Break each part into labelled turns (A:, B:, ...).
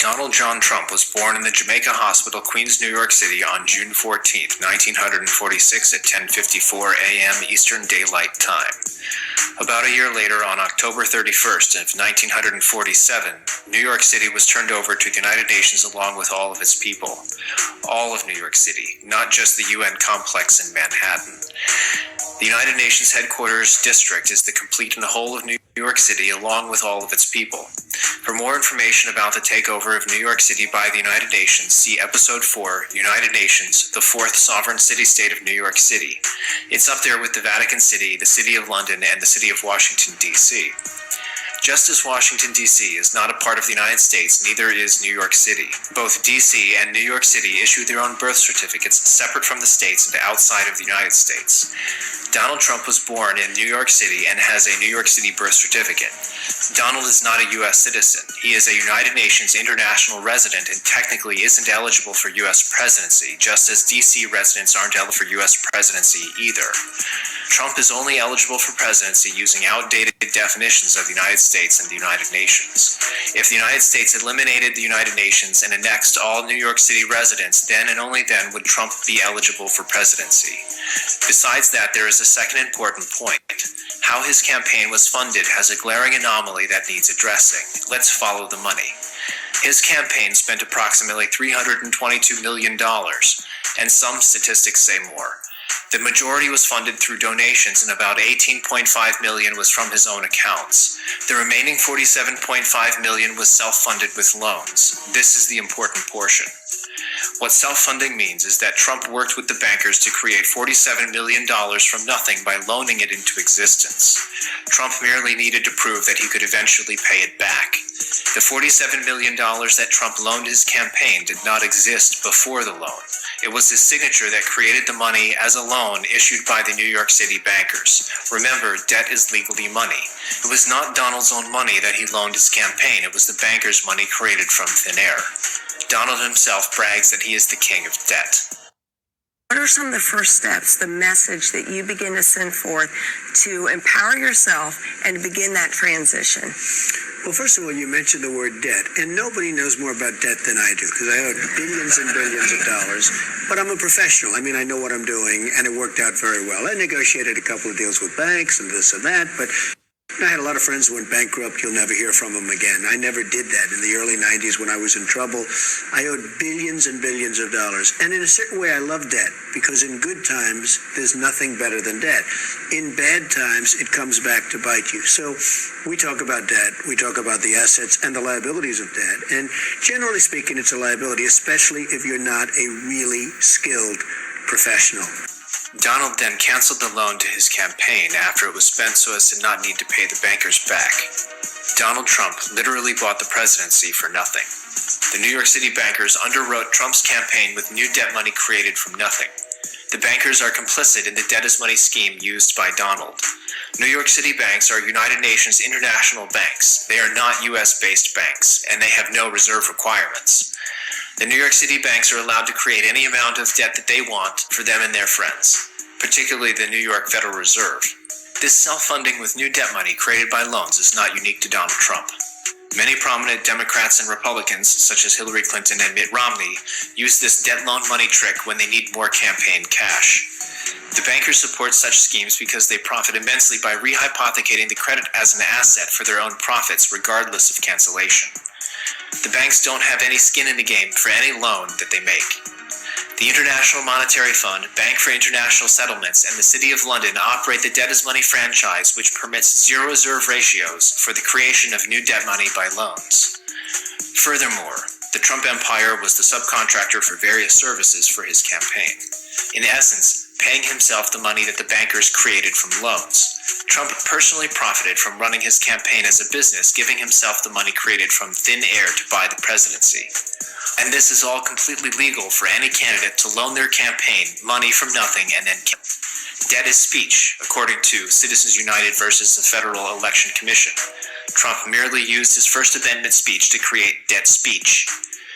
A: Donald John Trump was born in the Jamaica Hospital, Queens, New York City on June 14, 1946 at 10:54 a.m. Eastern Daylight Time. About a year later, on October 31st of 1947, New York City was turned over to the United Nations along with all of its people. All of New York City, not just the UN complex in Manhattan. The United Nations headquarters district is the complete and whole of New York City along with all of its people. For more information about the takeover of New York City by the United Nations, see Episode 4, United Nations, the Fourth Sovereign City-State of New York City. It's up there with the Vatican City, the City of London, and the City of Washington, D.C. Just as Washington, D.C. is not a part of the United States, neither is New York City. Both D.C. and New York City issue their own birth certificates separate from the states and outside of the United States. Donald Trump was born in New York City and has a New York City birth certificate. Donald is not a U.S. citizen. He is a United Nations international resident and technically isn't eligible for U.S. presidency, just as D.C. residents aren't eligible for U.S. presidency either. Trump is only eligible for presidency using outdated definitions of the United States and the United Nations. If the United States eliminated the United Nations and annexed all New York City residents, then and only then would Trump be eligible for presidency. Besides that, there is a second important point. How his campaign was funded has a glaring anomaly that needs addressing. Let's follow the money. His campaign spent approximately $322 million, and some statistics say more. The majority was funded through donations, and about $18.5 million was from his own accounts. The remaining $47.5 million was self-funded with loans. This is the important portion. What self-funding means is that Trump worked with the bankers to create $47 million from nothing by loaning it into existence. Trump merely needed to prove that he could eventually pay it back. The $47 million that Trump loaned his campaign did not exist before the loan. It was his signature that created the money as a loan issued by the New York City bankers. Remember, debt is legally money. It was not Donald's own money that he loaned his campaign. It was the bankers' money created from thin air. Donald himself brags that he is the king of debt.
B: What are some of the first steps, the message that you begin to send forth to empower yourself and to begin that transition?
C: Well, first of all, you mentioned the word debt, and nobody knows more about debt than I do, because I owe billions and billions of dollars, but I'm a professional. I mean, I know what I'm doing, and it worked out very well. I negotiated a couple of deals with banks and this and that, but I had a lot of friends who went bankrupt. You'll never hear from them again. I never did that. In the early 90s when I was in trouble, I owed billions and billions of dollars. And in a certain way, I love debt, because in good times, there's nothing better than debt. In bad times, it comes back to bite you. So we talk about debt. We talk about the assets and the liabilities of debt. And generally speaking, it's a liability, especially if you're not a really skilled professional.
A: Donald then canceled the loan to his campaign after it was spent so as to not need to pay the bankers back. Donald Trump literally bought the presidency for nothing. The New York City bankers underwrote Trump's campaign with new debt money created from nothing. The bankers are complicit in the debt is money scheme used by Donald. New York City banks are United Nations international banks. They are not US-based banks, and they have no reserve requirements. The New York City banks are allowed to create any amount of debt that they want for them and their friends, particularly the New York Federal Reserve. This self-funding with new debt money created by loans is not unique to Donald Trump. Many prominent Democrats and Republicans, such as Hillary Clinton and Mitt Romney, use this debt loan money trick when they need more campaign cash. The bankers support such schemes because they profit immensely by rehypothecating the credit as an asset for their own profits, regardless of cancellation. The banks don't have any skin in the game for any loan that they make. The International Monetary Fund, Bank for International Settlements, and the City of London operate the debt is money franchise, which permits zero reserve ratios for the creation of new debt money by loans. Furthermore, the Trump empire was the subcontractor for various services for his campaign. In essence, paying himself the money that the bankers created from loans. Trump personally profited from running his campaign as a business, giving himself the money created from thin air to buy the presidency. And this is all completely legal for any candidate to loan their campaign money from nothing and then kill. Debt is speech, according to Citizens United versus the Federal Election Commission. Trump merely used his First Amendment speech to create debt speech.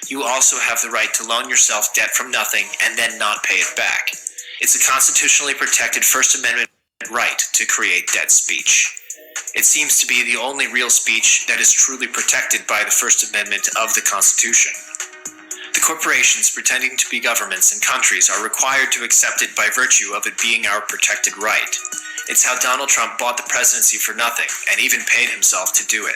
A: You also have the right to loan yourself debt from nothing and then not pay it back. It's a constitutionally protected First Amendment right to create debt speech. It seems to be the only real speech that is truly protected by the First Amendment of the Constitution. The corporations pretending to be governments and countries are required to accept it by virtue of it being our protected right. It's how Donald Trump bought the presidency for nothing and even paid himself to do it.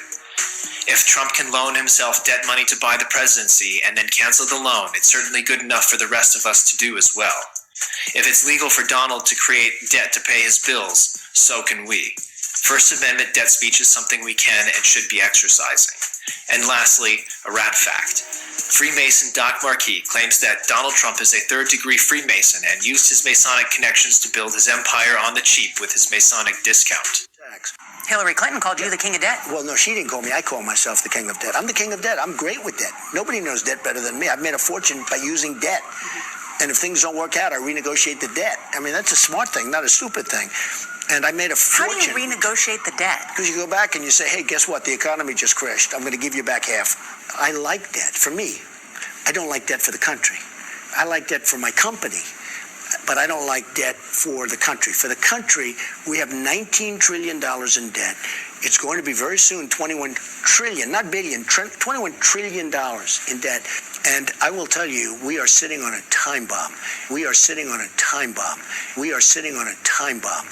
A: If Trump can loan himself debt money to buy the presidency and then cancel the loan, it's certainly good enough for the rest of us to do as well. If it's legal for Donald to create debt to pay his bills, so can we. First Amendment debt speech is something we can and should be exercising. And lastly, a rat fact. Freemason Doc Marquis claims that Donald Trump is a third-degree Freemason and used his Masonic connections to build his empire on the cheap with his Masonic discount.
D: Hillary Clinton called you the king of debt.
C: Well, no, she didn't call me. I call myself the king of debt. I'm the king of debt. I'm great with debt. Nobody knows debt better than me. I've made a fortune by using debt. And if things don't work out, I renegotiate the debt. I mean, that's a smart thing, not a stupid thing. And I made a fortune.
D: How do you renegotiate the debt?
C: Because you go back and you say, hey, guess what? The economy just crashed. I'm going to give you back half. I like debt for me. I don't like debt for the country. I like debt for my company. But I don't like debt for the country. For the country, we have $19 trillion in debt. It's going to be very soon 21 trillion, not billion, $21 trillion in debt. And I will tell you, we are sitting on a time bomb. We are sitting on a time bomb. We are sitting on a time bomb.